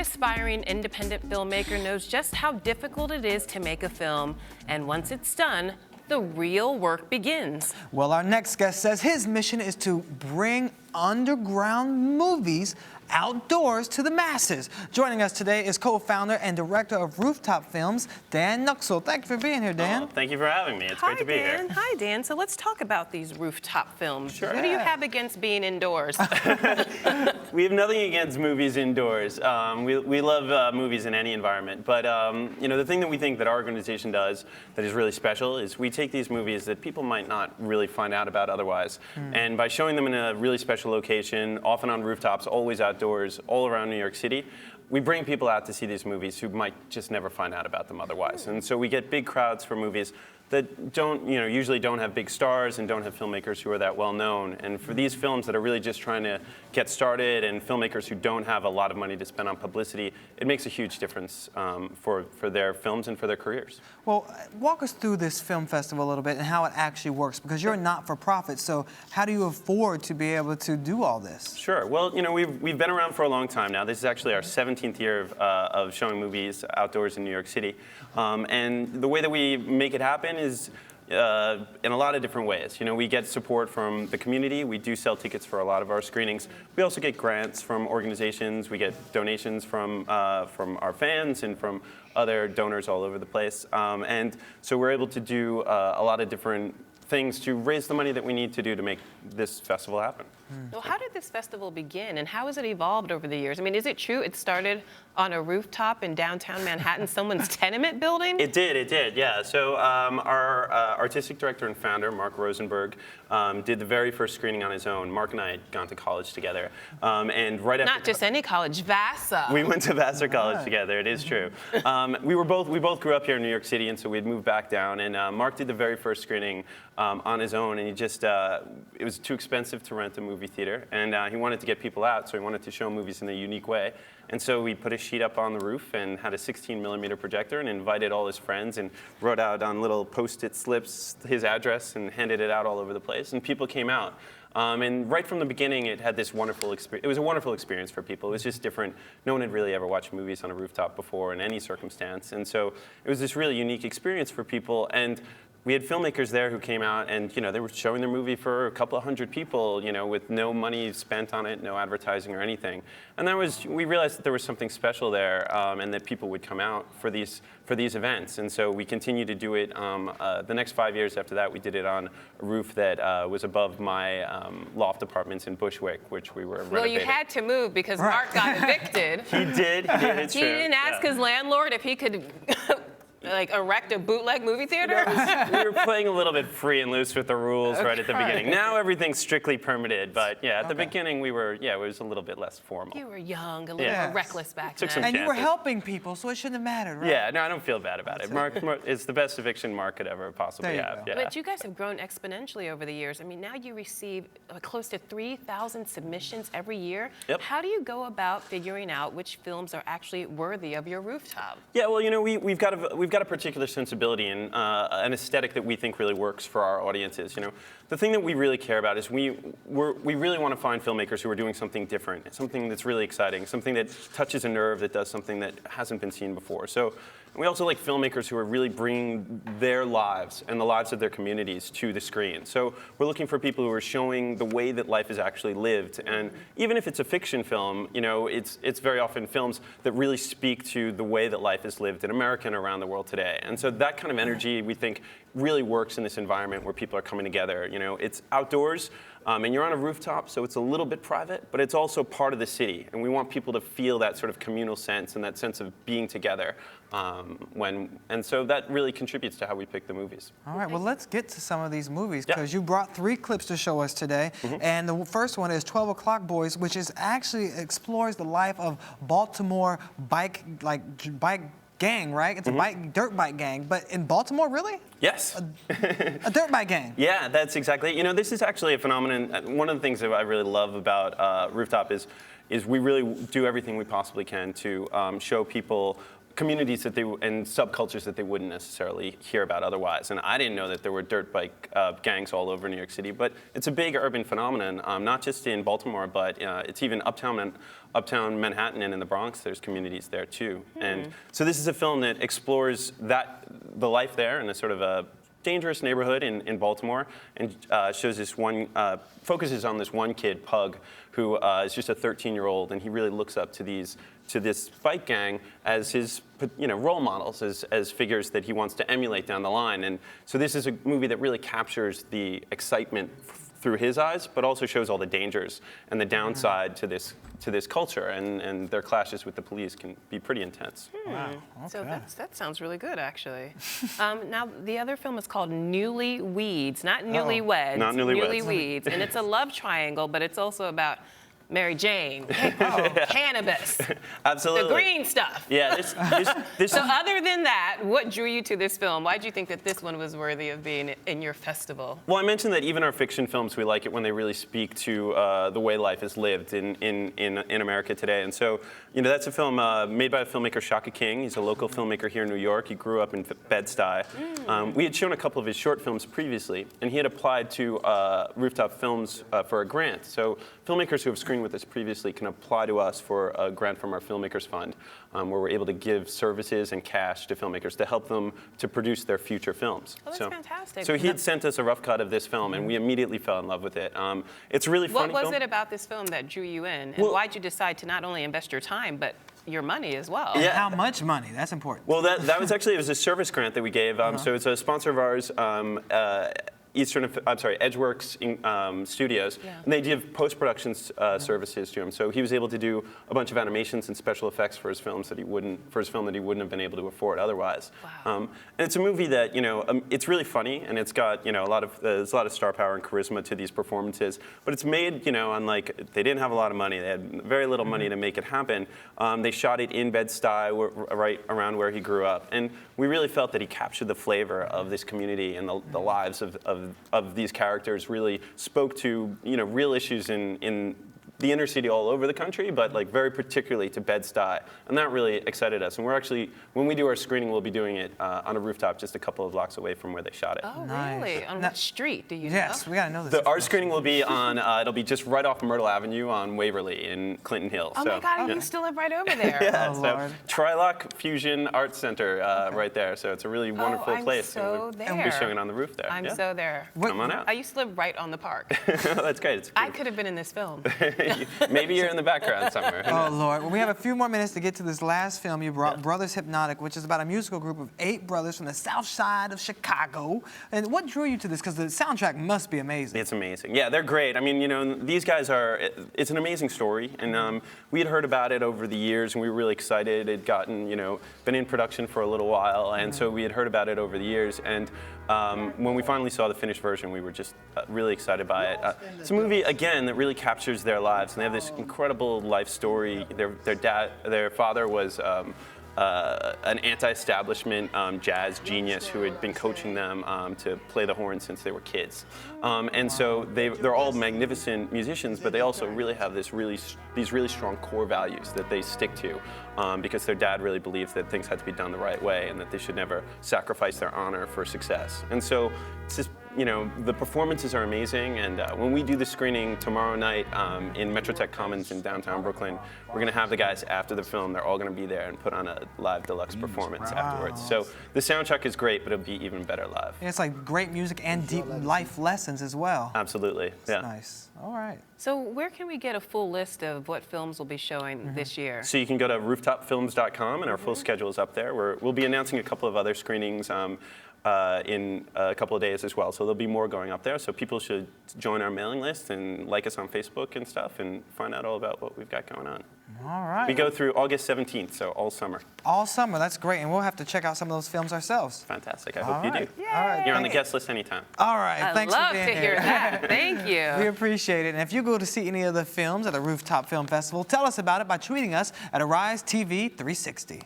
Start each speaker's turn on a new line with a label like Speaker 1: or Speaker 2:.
Speaker 1: aspiring independent filmmaker knows just how difficult it is to make a film, and once it's done, the real work begins.
Speaker 2: Well, our next guest says his mission is to bring underground movies outdoors to the masses. Joining us today is co-founder and director of Rooftop Films, Dan Nuxoll. Thank you for being here, Dan.
Speaker 3: Oh, thank you for having me. It's great to be here.
Speaker 1: Hi, Dan. So let's talk about these rooftop films.
Speaker 3: Sure.
Speaker 1: What do you have against being indoors?
Speaker 3: We have nothing against movies indoors. We love movies in any environment. But you know, the thing that we think that our organization does that is really special is we take these movies that people might not really find out about otherwise. And by showing them in a really special location, often on rooftops, always outdoors, all around New York City, we bring people out to see these movies who might just never find out about them otherwise. And so we get big crowds for movies that don't, usually don't have big stars and don't have filmmakers who are that well known. And for these films that are really just trying to get started and filmmakers who don't have a lot of money to spend on publicity, it makes a huge difference for their films and for their careers.
Speaker 2: Well, walk us through this film festival a little bit and how it actually works, because you're a not-for-profit, so how do you afford to be able to do all this?
Speaker 3: Sure. Well, we've been around for a long time now. This is actually our 17th year of showing movies outdoors in New York City. And the way that we make it happen is in a lot of different ways. We get support from the community. We do sell tickets for a lot of our screenings. We also get grants from organizations. We get donations from our fans and from other donors all over the place. And so we're able to do a lot of different things to raise the money that we need to do to make this festival happen.
Speaker 1: Well, how did this festival begin, and how has it evolved over the years? I mean, is it true it started on a rooftop in downtown Manhattan, someone's tenement building?
Speaker 3: It did, yeah. So our artistic director and founder, Mark Rosenberg, did the very first screening on his own. Mark and I had gone to college together, and right after—
Speaker 1: Not just any college, Vassar.
Speaker 3: We went to Vassar College together, it is true. We both grew up here in New York City, and so we'd moved back down, and Mark did the very first screening on his own, and it was too expensive to rent a movie theater, and he wanted to get people out, so he wanted to show movies in a unique way. And so we put a sheet up on the roof and had a 16mm projector and invited all his friends and wrote out on little Post-it slips his address and handed it out all over the place, and people came out. And right from the beginning, it had this wonderful experience. It was a wonderful experience for people. It was just different. No one had really ever watched movies on a rooftop before in any circumstance. And so it was this really unique experience for people. And we had filmmakers there who came out and, they were showing their movie for a couple of hundred people, with no money spent on it, no advertising or anything. And we realized that there was something special there, and that people would come out for these events. And so we continued to do it. The next 5 years after that, we did it on a roof that was above my loft apartments in Bushwick, which we were renovating.
Speaker 1: Well, you had to move because Mark got evicted.
Speaker 3: He did, it's
Speaker 1: He
Speaker 3: true.
Speaker 1: didn't ask his landlord if he could erect a bootleg movie theater?
Speaker 3: We were playing a little bit free and loose with the rules right at the beginning. Now everything's strictly permitted, but yeah, at the beginning it was a little bit less formal.
Speaker 1: You were young, a little more reckless back then.
Speaker 2: And you were helping people, so it shouldn't have mattered, right?
Speaker 3: Yeah, no, I don't feel bad about it. Mark is the best eviction Mark could ever possibly have. Yeah.
Speaker 1: But you guys have grown exponentially over the years. I mean, now you receive close to 3,000 submissions every year.
Speaker 3: Yep.
Speaker 1: How do you go about figuring out which films are actually worthy of your rooftop?
Speaker 3: Yeah, well, we've got a particular sensibility and an aesthetic that we think really works for our audiences. The thing that we really care about is we really want to find filmmakers who are doing something different, something that's really exciting, something that touches a nerve, that does something that hasn't been seen before. So we also like filmmakers who are really bringing their lives and the lives of their communities to the screen. So we're looking for people who are showing the way that life is actually lived. And even if it's a fiction film, it's very often films that really speak to the way that life is lived in America and around the world today. And so that kind of energy, we think, really works in this environment where people are coming together. It's outdoors, and you're on a rooftop, so it's a little bit private, but it's also part of the city. And we want people to feel that sort of communal sense and that sense of being together. And so that really contributes to how we pick the movies.
Speaker 2: All right, well, let's get to some of these movies, because you brought 3 clips to show us today. And the first one is 12 O'Clock Boys, which actually explores the life of Baltimore bike gang, right? It's a dirt bike gang, but in Baltimore, really?
Speaker 3: Yes.
Speaker 2: A dirt bike gang.
Speaker 3: Yeah, that's exactly. This is actually a phenomenon. One of the things that I really love about Rooftop is we really do everything we possibly can to show people communities that and subcultures that they wouldn't necessarily hear about otherwise. And I didn't know that there were dirt bike gangs all over New York City, but it's a big urban phenomenon, not just in Baltimore, but it's even uptown Manhattan and in the Bronx. There's communities there too. And so this is a film that explores the life there in a sort of a dangerous neighborhood in Baltimore, and shows this focuses on this one kid, Pug, who is just a 13-year-old, and he really looks up to this bike gang as his role models, as figures that he wants to emulate down the line. And so this is a movie that really captures the excitement through his eyes, but also shows all the dangers and the downside to this culture, and their clashes with the police can be pretty intense.
Speaker 2: Wow. Okay.
Speaker 1: So that sounds really good, actually. Now, the other film is called Newlyweds, not Newlyweds.
Speaker 3: Not Newlyweds.
Speaker 1: Newlyweds. And it's a love triangle, but it's also about Mary Jane, cannabis,
Speaker 3: Absolutely.
Speaker 1: the green stuff.
Speaker 3: Yeah. This
Speaker 1: So other than that, what drew you to this film? Why did you think that this one was worthy of being in your festival?
Speaker 3: Well, I mentioned that even our fiction films, we like it when they really speak to the way life is lived in America today. And so, that's a film made by a filmmaker, Shaka King. He's a local filmmaker here in New York. He grew up in Bed-Stuy. We had shown a couple of his short films previously, and he had applied to Rooftop Films for a grant. So filmmakers who have screened with us previously can apply to us for a grant from our Filmmakers Fund, where we're able to give services and cash to filmmakers to help them to produce their future films.
Speaker 1: Oh, that's fantastic.
Speaker 3: So he had sent us a rough cut of this film, and we immediately fell in love with it. It's a really funny
Speaker 1: What was
Speaker 3: film.
Speaker 1: it about this film that drew you in? And
Speaker 3: Well,
Speaker 1: why'd you decide to not only invest your time, but your money as well?
Speaker 3: Yeah.
Speaker 2: How much money? That's important.
Speaker 3: Well, that was actually, it was a service grant that we gave. So it's a sponsor of ours, Edgeworks Studios,
Speaker 1: Yeah.
Speaker 3: and they give post-production services to him. So he was able to do a bunch of animations and special effects for his film that he wouldn't have been able to afford otherwise.
Speaker 1: Wow.
Speaker 3: And it's a movie that it's really funny, and it's got there's a lot of star power and charisma to these performances. But it's made on they didn't have a lot of money. They had very little money to make it happen. They shot it in Bed-Stuy, right around where he grew up, and we really felt that he captured the flavor of this community and the lives of these characters. Really spoke to real issues in the inner city all over the country, but very particularly to Bed-Stuy, and that really excited us. And we're actually, when we do our screening, we'll be doing it on a rooftop just a couple of blocks away from where they shot it.
Speaker 1: Oh,
Speaker 2: Nice.
Speaker 1: really? On what street? Do you
Speaker 2: Yes,
Speaker 1: know?
Speaker 2: we gotta know this.
Speaker 3: Our screening will be on, it'll be just right off Myrtle Avenue on Waverly in Clinton Hill.
Speaker 1: Oh, my God, you still live right over there.
Speaker 3: Yeah,
Speaker 2: Oh,
Speaker 3: so
Speaker 2: Lord.
Speaker 3: Trilock Fusion Arts Center right there. So it's a really wonderful
Speaker 1: I'm
Speaker 3: place.
Speaker 1: so
Speaker 3: and we'll be
Speaker 1: there.
Speaker 3: showing it on the roof there.
Speaker 1: I'm
Speaker 3: yeah.
Speaker 1: so there.
Speaker 3: Come on out.
Speaker 1: I used to live right on the park.
Speaker 3: That's great. It's
Speaker 1: I could have been in this film.
Speaker 3: Maybe you're in the background somewhere. Who
Speaker 2: Oh,
Speaker 3: knows?
Speaker 2: Lord. Well, we have a few more minutes to get to this last film you brought, Brothers Hypnotic, which is about a musical group of 8 brothers from the south side of Chicago. And what drew you to this? Because the soundtrack must be amazing.
Speaker 3: It's amazing. Yeah, they're great. I mean, these guys it's an amazing story. And we had heard about it over the years, and we were really excited. It had gotten, been in production for a little while. And so we had heard about it over the years. And when we finally saw the finished version, we were just really excited by it. It's a movie, again, that really captures their lives. And they have this incredible life story. Their father was an anti-establishment jazz genius who had been coaching them to play the horn since they were kids. And so they're all magnificent musicians, but they also really have these really strong core values that they stick to, because their dad really believed that things had to be done the right way and that they should never sacrifice their honor for success. And so it's just, the performances are amazing, and when we do the screening tomorrow night in Metrotech Commons in downtown Brooklyn, we're going to have the guys after the film. They're all going to be there and put on a live deluxe performance afterwards. So the soundtrack is great, but it'll be even better live.
Speaker 2: And it's like great music and deep life lessons as well.
Speaker 3: Absolutely, yeah.
Speaker 2: Nice. All right.
Speaker 1: So where can we get a full list of what films will be showing this year?
Speaker 3: So you can go to rooftopfilms.com, and our full schedule is up there. We'll be announcing a couple of other screenings in a couple of days as well. So there'll be more going up there. So people should join our mailing list and like us on Facebook and stuff and find out all about what we've got going on.
Speaker 2: All right.
Speaker 3: We go through August 17th, so all summer.
Speaker 2: All summer. That's great. And we'll have to check out some of those films ourselves.
Speaker 3: Fantastic. I
Speaker 2: All
Speaker 3: hope you
Speaker 2: right.
Speaker 3: do.
Speaker 2: All right.
Speaker 3: You're on the
Speaker 2: Thank-
Speaker 3: guest list anytime.
Speaker 2: All right.
Speaker 1: I
Speaker 2: Thanks
Speaker 1: love
Speaker 2: for
Speaker 1: to
Speaker 2: being
Speaker 1: hear
Speaker 2: here.
Speaker 1: that. Thank
Speaker 2: We
Speaker 1: you.
Speaker 2: appreciate it. And if you go to see any of the films at the Rooftop Film Festival, tell us about it by tweeting us at Arise TV 360.